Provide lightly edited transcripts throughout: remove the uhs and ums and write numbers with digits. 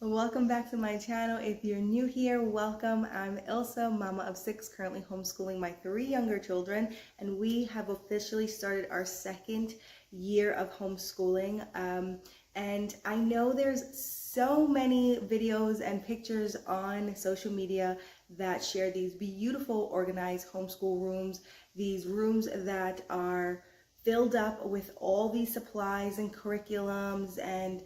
Welcome back to my channel. If you're new here, welcome. I'm Ilsa, mama of 6, currently homeschooling my 3 younger children, and we have officially started our 2nd year of homeschooling. And I know there's so many videos and pictures on social media that share these beautiful organized homeschool rooms, these rooms that are filled up with all these supplies and curriculums and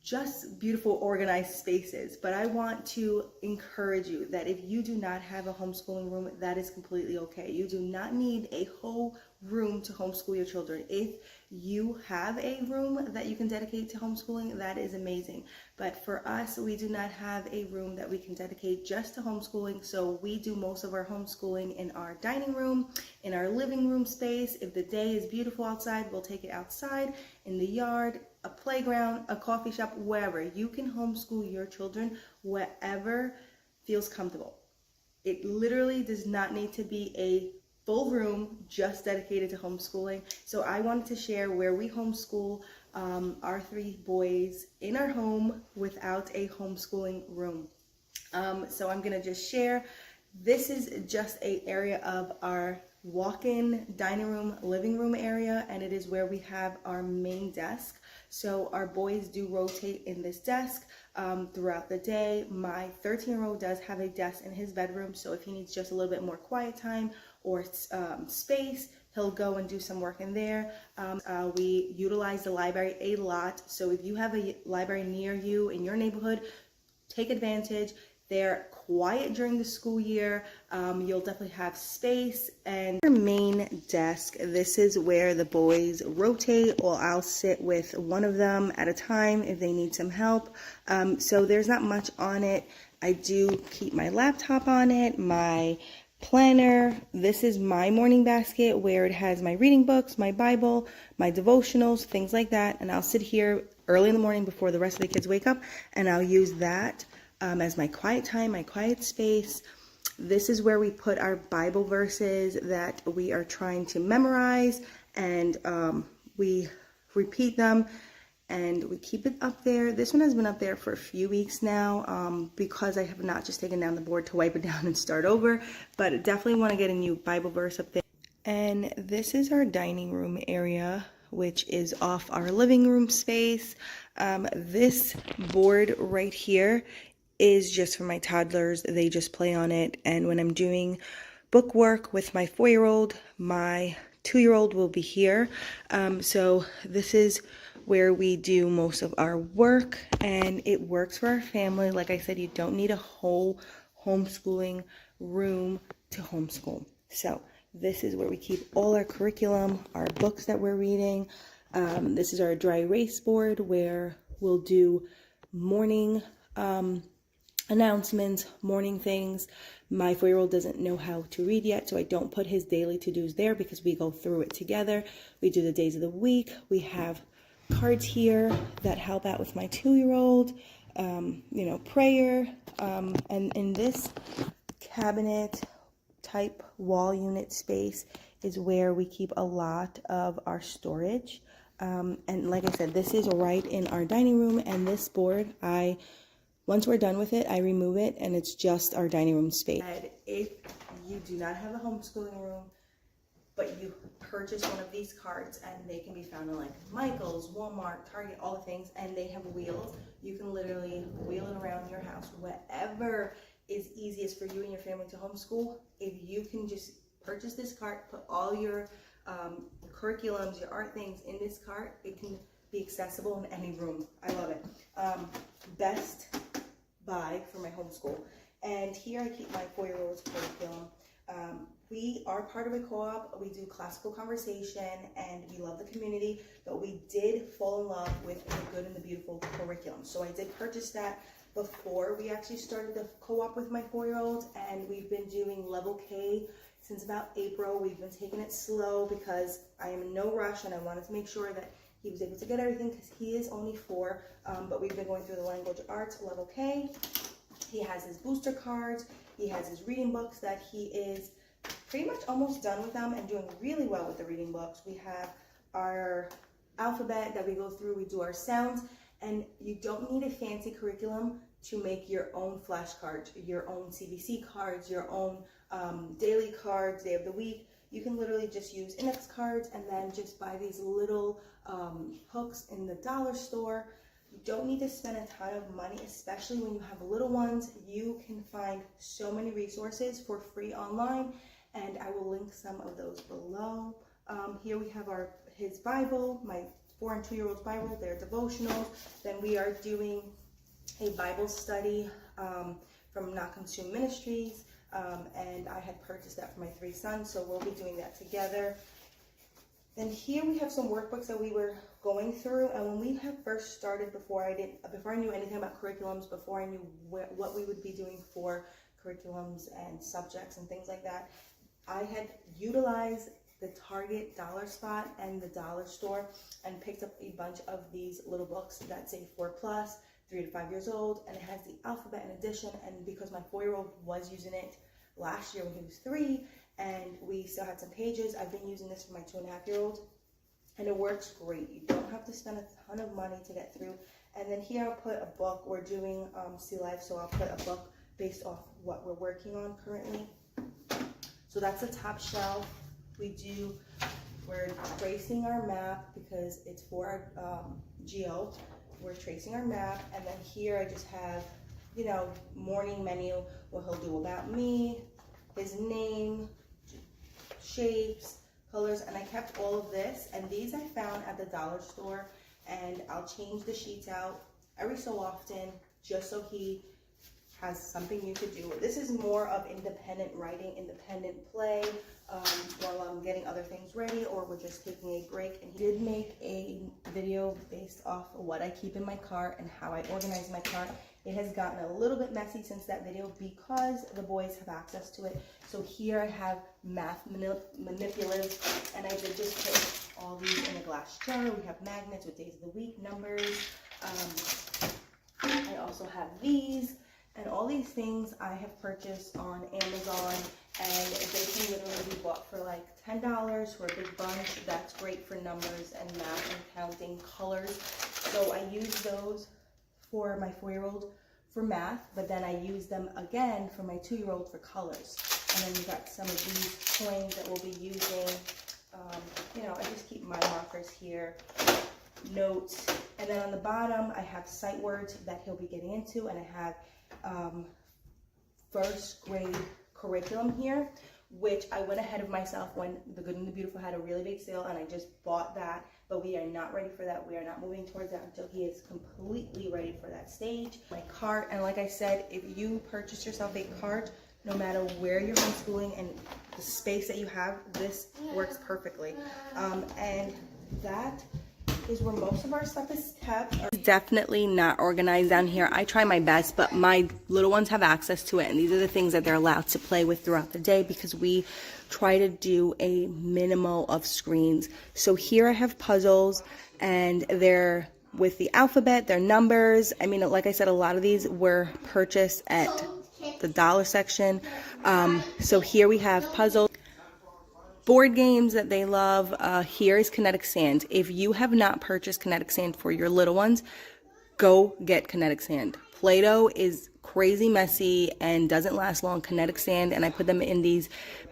just beautiful organized spaces. But I want to encourage you that if you do not have a homeschooling room, that is completely okay. You do not need a whole room to homeschool your children. If you have a room that you can dedicate to homeschooling, that is amazing. But for us, we do not have a room that we can dedicate just to homeschooling, so we do most of our homeschooling in our dining room, in our living room space. If the day is beautiful outside, we'll take it outside, in the yard, a playground, a coffee shop, wherever. You can homeschool your children wherever feels comfortable. It literally does not need to be a full room just dedicated to homeschooling. So I wanted to share where we homeschool our 3 boys in our home without a homeschooling room. So I'm gonna just share. This is just an area of our walk-in dining room, living room area, and it is where we have our main desk. So our boys do rotate in this desk throughout the day. My 13-year-old does have a desk in his bedroom, so if he needs just a little bit more quiet time or space, he'll go and do some work in there. We utilize the library a lot, so if you have a library near you in your neighborhood, take advantage. They're quiet during the school year. You'll definitely have space. And our main desk, this is where the boys rotate, or I'll sit with one of them at a time if they need some help. So there's not much on it. I do keep my laptop on it, my planner. This is my morning basket where it has my reading books, my Bible, my devotionals, things like that. And I'll sit here early in the morning before the rest of the kids wake up, and I'll use that as my quiet time, my quiet space. This is where we put our Bible verses that we are trying to memorize, and we repeat them, and we keep it up there. This one has been up there for a few weeks now because I have not just taken down the board to wipe it down and start over, but definitely want to get a new Bible verse up there. And this is our dining room area, which is off our living room space. This board right here is just for my toddlers. They just play on it, and when I'm doing book work with my 4-year-old, my 2-year-old will be here. So this is where we do most of our work, and it works for our family. Like I said, you don't need a whole homeschooling room to homeschool. So this is where we keep all our curriculum, our books that we're reading. This is our dry erase board where we'll do morning announcements, morning things. My 4-year-old doesn't know how to read yet, so I don't put his daily to-dos there because we go through it together. We do the days of the week. We have cards here that help out with my 2-year-old, prayer. And in this cabinet type wall unit space is where we keep a lot of our storage. And like I said, this is right in our dining room, and this board, once we're done with it, I remove it, and it's just our dining room space. And if you do not have a homeschooling room, but you purchase one of these carts, and they can be found in like Michael's, Walmart, Target, all the things, and they have wheels, you can literally wheel it around your house. Whatever is easiest for you and your family to homeschool, if you can just purchase this cart, put all your curriculums, your art things in this cart, it can be accessible in any room. I love it. Best buy for my homeschool. And here I keep my 4-year-old's curriculum. We are part of a co-op. We do classical conversation, and we love the community, but we did fall in love with the good and the beautiful curriculum. So I did purchase that before we actually started the co-op with my 4-year-old, and we've been doing level K since about April. We've been taking it slow because I am in no rush, and I wanted to make sure that he was able to get everything because he is only 4, but we've been going through the language arts level K. He has his booster cards. He has his reading books that he is pretty much almost done with them and doing really well with the reading books. We have our alphabet that we go through. We do our sounds, And you don't need a fancy curriculum to make your own flashcards, your own CBC cards, your own daily cards, day of the week. You can literally just use index cards and then just buy these little hooks in the dollar store. You don't need to spend a ton of money, especially when you have little ones. You can find so many resources for free online, and I will link some of those below. Here we have his Bible, my 4 and 2-year-old's Bible, their devotionals. Then we are doing a Bible study from Not Consumed Ministries, and I had purchased that for my 3 sons, so we'll be doing that together. And here we have some workbooks that we were going through, and when we had first started, before I knew anything about curriculums, before I knew what we would be doing for curriculums and subjects and things like that, I had utilized the Target dollar spot and the dollar store and picked up a bunch of these little books that say 4+, 3 to 5 years old, and it has the alphabet in addition. And because my 4-year-old was using it last year when he was 3, and we still had some pages, I've been using this for my 2.5-year-old, and it works great. You don't have to spend a ton of money to get through. And then here I'll put a book. We're doing Sea Life, so I'll put a book based off what we're working on currently. So that's the top shelf. We're tracing our map because it's for our geo. We're tracing our map, and then here I just have, morning menu where he'll do about me, his name, shapes, colors, and I kept all of this, and these I found at the dollar store, and I'll change the sheets out every so often just so he has something new to do. This is more of independent writing, independent play, while I'm getting other things ready, or we're just taking a break. And he did make a video based off of what I keep in my cart and how I organize my cart. It has gotten a little bit messy since that video because the boys have access to it. So here I have math manipulatives, and I did just put all these in a glass jar. We have magnets with days of the week, numbers. I also have these. And all these things I have purchased on Amazon, and they can literally be bought for like $10 for a big bunch. That's great for numbers and math and counting, colors. So I use those for my 4-year-old for math, but then I use them again for my 2-year-old for colors. And then we got some of these coins that we'll be using. I just keep my markers here, notes. And then on the bottom, I have sight words that he'll be getting into, and I have first grade curriculum here, which I went ahead of myself when The Good and the Beautiful had a really big sale, and I just bought that, but we are not ready for that. We are not moving towards that until he is completely ready for that stage. My cart, and like I said, if you purchase yourself a cart, no matter where you're homeschooling and the space that you have, this works perfectly. And that is where most of our stuff is kept. Definitely not organized down here. I try my best, but my little ones have access to it, and these are the things that they're allowed to play with throughout the day because we try to do a minimal of screens. So here I have puzzles, and they're with the alphabet, their numbers. I mean, like I said, a lot of these were purchased at the dollar section. So here we have puzzles. Board games that they love. Here is kinetic sand. If you have not purchased kinetic sand for your little ones, go get kinetic sand. Play-Doh is crazy messy and doesn't last long. Kinetic sand, and I put them in these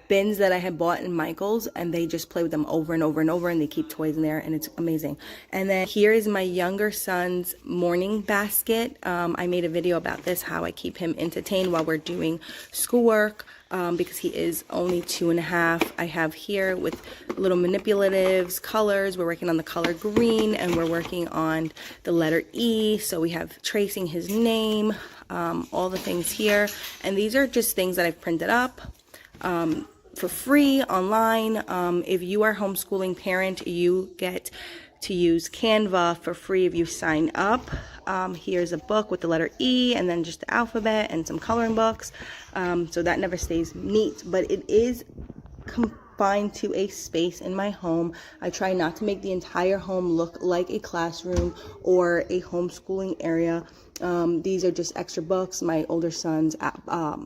bins that I had bought in Michael's, and they just play with them over and over and over, and they keep toys in there, and it's amazing. And then here is my younger son's morning basket. I made a video about this, how I keep him entertained while we're doing schoolwork. Because he is only 2.5. I have here with little manipulatives, colors. We're working on the color green, and we're working on the letter E. So we have tracing his name, all the things here. And these are just things that I've printed up for free online. If you are a homeschooling parent, you get to use Canva for free if you sign up. Here's a book with the letter E and then just the alphabet and some coloring books. So that never stays neat, but it is confined to a space in my home. I try not to make the entire home look like a classroom or a homeschooling area. These are just extra books. My older son's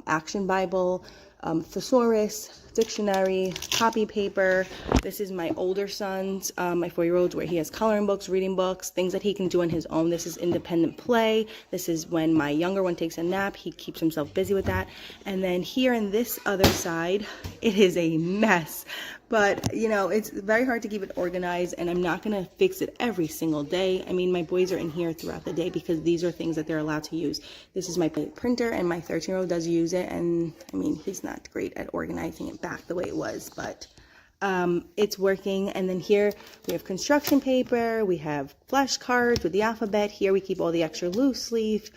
action Bible, thesaurus, dictionary, copy paper. This is my older son's, my 4-year-old, where he has coloring books, reading books, things that he can do on his own. This is independent play. This is when my younger one takes a nap. He keeps himself busy with that. And then here in this other side, it is a mess. But, you know, it's very hard to keep it organized, and I'm not going to fix it every single day. I mean, my boys are in here throughout the day because these are things that they're allowed to use. This is my printer, and my 13-year-old does use it, and, I mean, he's not great at organizing it back the way it was, but it's working. And then here we have construction paper, we have flashcards with the alphabet. Here we keep all the extra loose leaf,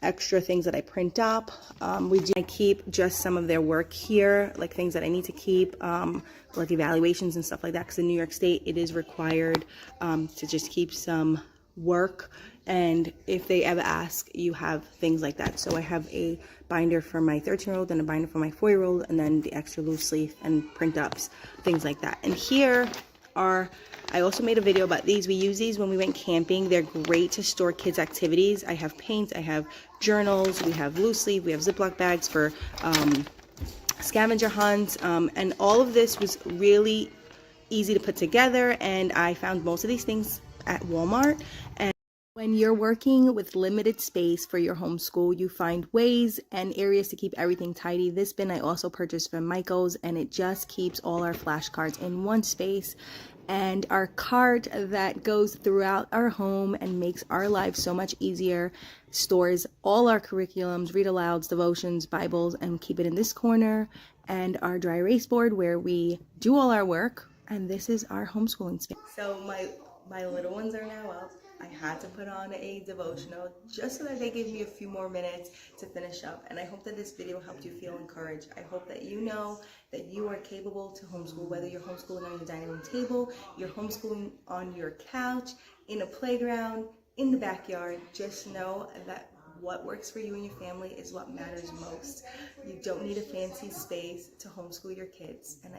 extra things that I print up. I keep just some of their work here, like things that I need to keep, like evaluations and stuff like that, because in New York State it is required to just keep some work, and if they ever ask, you have things like that. So I have a binder for my 13-year-old and a binder for my 4-year-old, and then the extra loose leaf and print ups, things like that. And here are, I also made a video about these. We use these when we went camping. They're great to store kids' activities. I have paints, I have journals, we have loose leaf, we have Ziploc bags for scavenger hunts, and all of this was really easy to put together, and I found most of these things at Walmart. And when you're working with limited space for your homeschool, you find ways and areas to keep everything tidy. This bin I also purchased from Michael's, and it just keeps all our flashcards in one space. And our cart that goes throughout our home and makes our lives so much easier stores all our curriculums, read alouds, devotions, Bibles, and keep it in this corner. And our dry erase board where we do all our work. And this is our homeschooling space. So my little ones are now up. I had to put on a devotional just so that they give me a few more minutes to finish up. And I hope that this video helped you feel encouraged. I hope that you know that you are capable to homeschool, whether you're homeschooling on your dining room table, you're homeschooling on your couch, in a playground, in the backyard. Just know that what works for you and your family is what matters most. You don't need a fancy space to homeschool your kids. And